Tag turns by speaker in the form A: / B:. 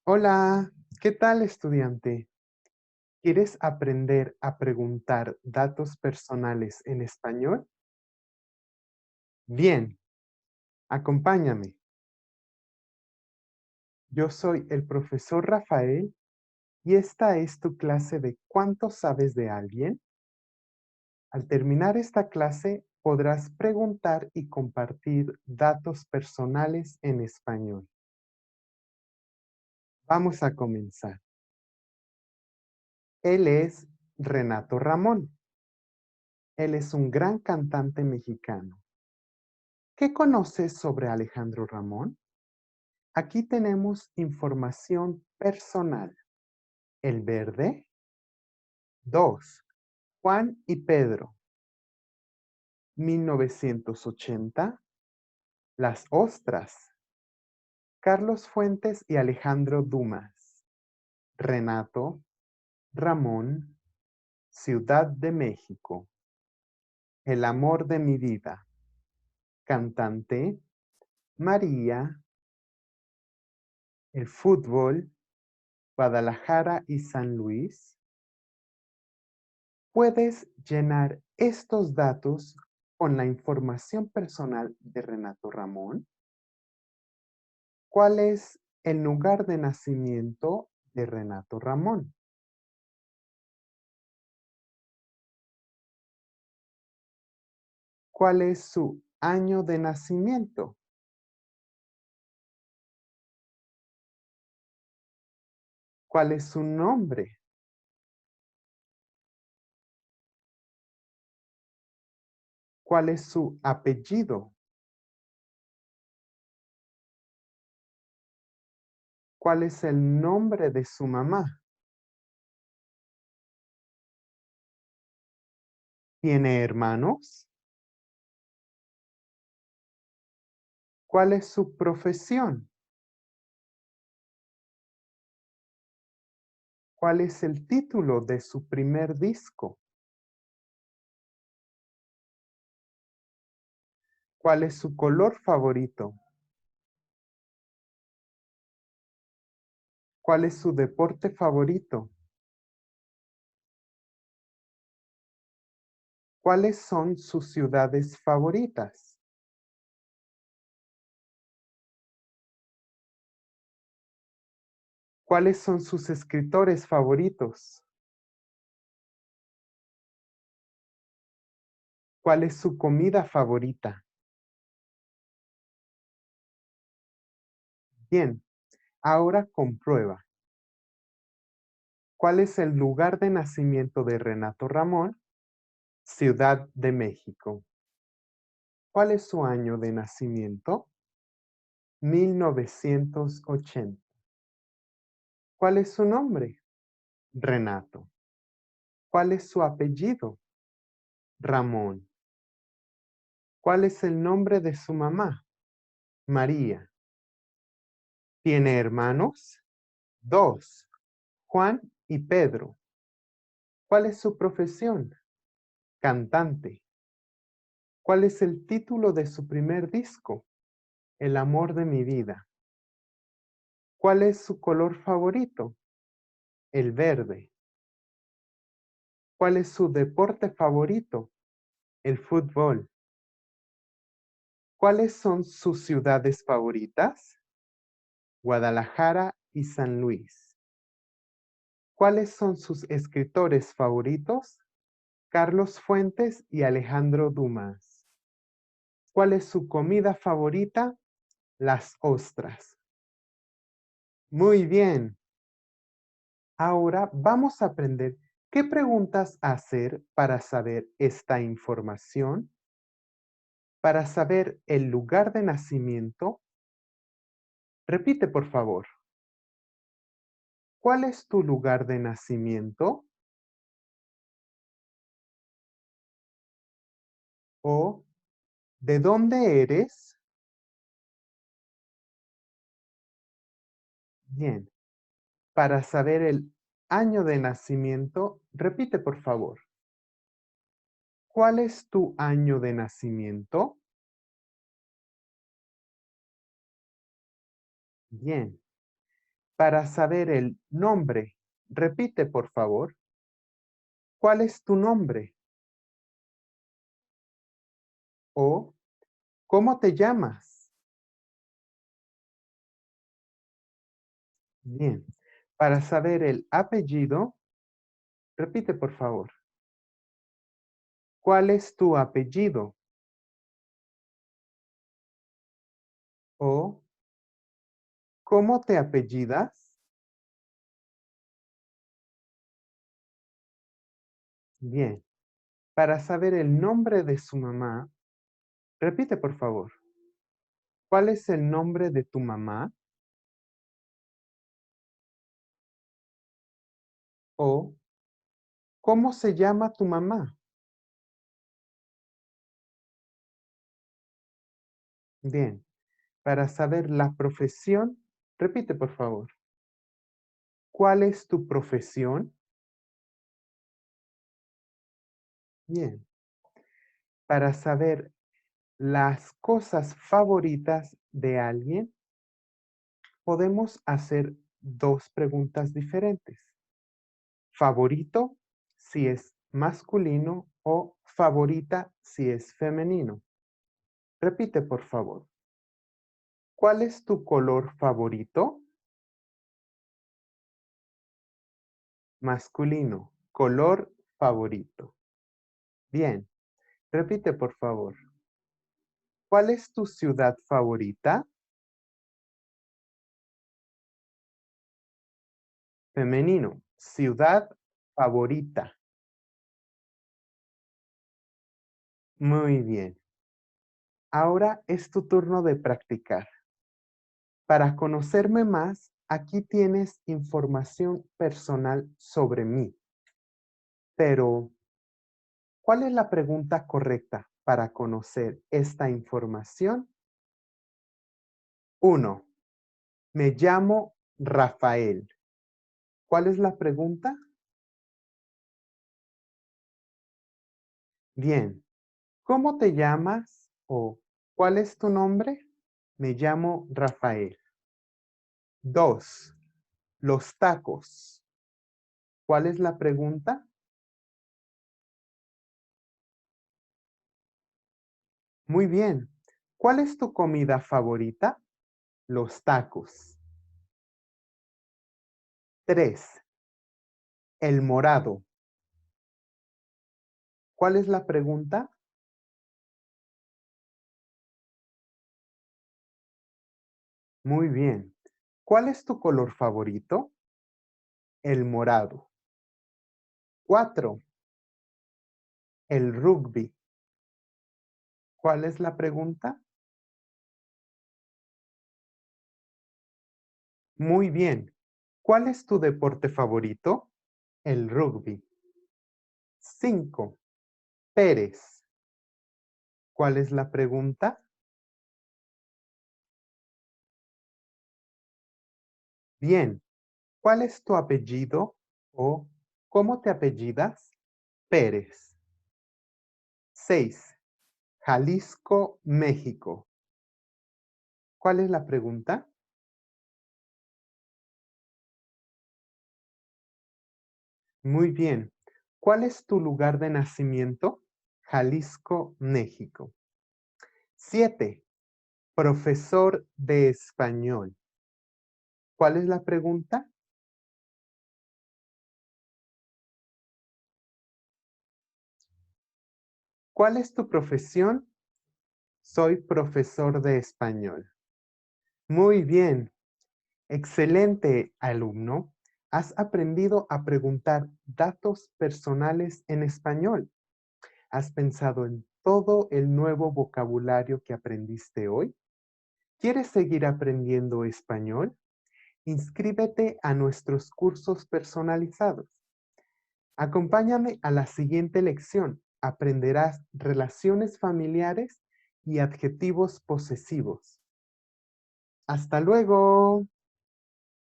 A: Hola, ¿qué tal, estudiante? ¿Quieres aprender a preguntar datos personales en español? Bien, acompáñame. Yo soy el profesor Rafael y esta es tu clase de ¿Cuánto sabes de alguien? Al terminar esta clase podrás preguntar y compartir datos personales en español. Vamos a comenzar. Él es Renato Ramón. Él es un gran cantante mexicano. ¿Qué conoces sobre Alejandro Ramón? Aquí tenemos información personal. El verde. 2. Juan y Pedro. 1980. Las ostras. Carlos Fuentes y Alejandro Dumas. Renato, Ramón, Ciudad de México. El amor de mi vida. Cantante, María. El fútbol, Guadalajara y San Luis. Puedes llenar estos datos con la información personal de Renato Ramón. ¿Cuál es el lugar de nacimiento de Renato Ramón? ¿Cuál es su año de nacimiento? ¿Cuál es su nombre? ¿Cuál es su apellido? ¿Cuál es el nombre de su mamá? ¿Tiene hermanos? ¿Cuál es su profesión? ¿Cuál es el título de su primer disco? ¿Cuál es su color favorito? ¿Cuál es su deporte favorito? ¿Cuáles son sus ciudades favoritas? ¿Cuáles son sus escritores favoritos? ¿Cuál es su comida favorita? Bien, ahora comprueba. ¿Cuál es el lugar de nacimiento de Renato Ramón? Ciudad de México. ¿Cuál es su año de nacimiento? 1980. ¿Cuál es su nombre? Renato. ¿Cuál es su apellido? Ramón. ¿Cuál es el nombre de su mamá? María. ¿Tiene hermanos? 2. Juan y Pedro. ¿Cuál es su profesión? Cantante. ¿Cuál es el título de su primer disco? El amor de mi vida. ¿Cuál es su color favorito? El verde. ¿Cuál es su deporte favorito? El fútbol. ¿Cuáles son sus ciudades favoritas? Guadalajara y San Luis. ¿Cuáles son sus escritores favoritos? Carlos Fuentes y Alejandro Dumas. ¿Cuál es su comida favorita? Las ostras. Muy bien. Ahora vamos a aprender qué preguntas hacer para saber esta información, para saber el lugar de nacimiento. Repite, por favor. ¿Cuál es tu lugar de nacimiento? O ¿de dónde eres? Bien. Para saber el año de nacimiento, repite, por favor. ¿Cuál es tu año de nacimiento? Bien. Para saber el nombre, repite por favor. ¿Cuál es tu nombre? O ¿cómo te llamas? Bien. Para saber el apellido, repite por favor. ¿Cuál es tu apellido? O ¿cómo te apellidas? Bien. Para saber el nombre de su mamá, repite por favor. ¿Cuál es el nombre de tu mamá? O ¿cómo se llama tu mamá? Bien. Para saber la profesión, repite por favor. ¿Cuál es tu profesión? Bien. Para saber las cosas favoritas de alguien, podemos hacer dos preguntas diferentes. Favorito, si es masculino, o favorita, si es femenino. Repite, por favor. ¿Cuál es tu color favorito? Masculino, color favorito. Bien, repite, por favor. ¿Cuál es tu ciudad favorita? Femenino, ciudad favorita. Muy bien. Ahora es tu turno de practicar. Para conocerme más, aquí tienes información personal sobre mí. Pero, ¿cuál es la pregunta correcta para conocer esta información? 1. Me llamo Rafael. ¿Cuál es la pregunta? Bien. ¿Cómo te llamas? O ¿cuál es tu nombre? Me llamo Rafael. 2. Los tacos. ¿Cuál es la pregunta? Muy bien. ¿Cuál es tu comida favorita? Los tacos. 3. El morado. ¿Cuál es la pregunta? Muy bien. ¿Cuál es tu color favorito? El morado. 4. El rugby. ¿Cuál es la pregunta? Muy bien. ¿Cuál es tu deporte favorito? El rugby. 5. Pérez. ¿Cuál es la pregunta? Bien. ¿Cuál es tu apellido? O ¿cómo te apellidas? Pérez. 6. Jalisco, México. ¿Cuál es la pregunta? Muy bien. ¿Cuál es tu lugar de nacimiento? Jalisco, México. 7. Profesor de español. ¿Cuál es la pregunta? ¿Cuál es tu profesión? Soy profesor de español. Muy bien. Excelente, alumno. Has aprendido a preguntar datos personales en español. ¿Has pensado en todo el nuevo vocabulario que aprendiste hoy? ¿Quieres seguir aprendiendo español? Inscríbete a nuestros cursos personalizados. Acompáñame a la siguiente lección. Aprenderás relaciones familiares y adjetivos posesivos. ¡Hasta luego!